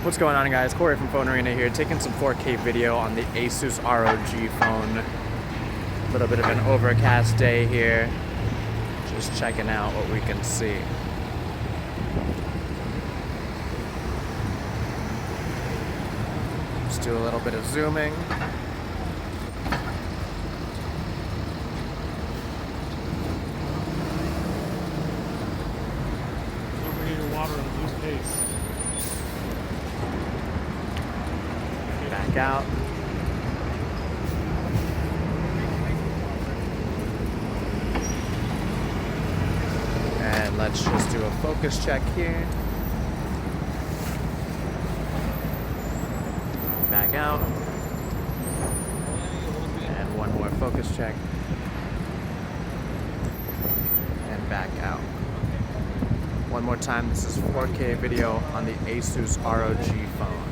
What's going on, guys? Corey from PhoneArena here, taking some 4K video on the Asus ROG phone. A little bit of an overcast day here. Just checking out what we can see. Let's do a little bit of zooming. Don't forget your water and lose pace. Back out. And let's just do a focus check here. Back out. And one more focus check. And back out. One more time, this is 4K video on the Asus ROG phone.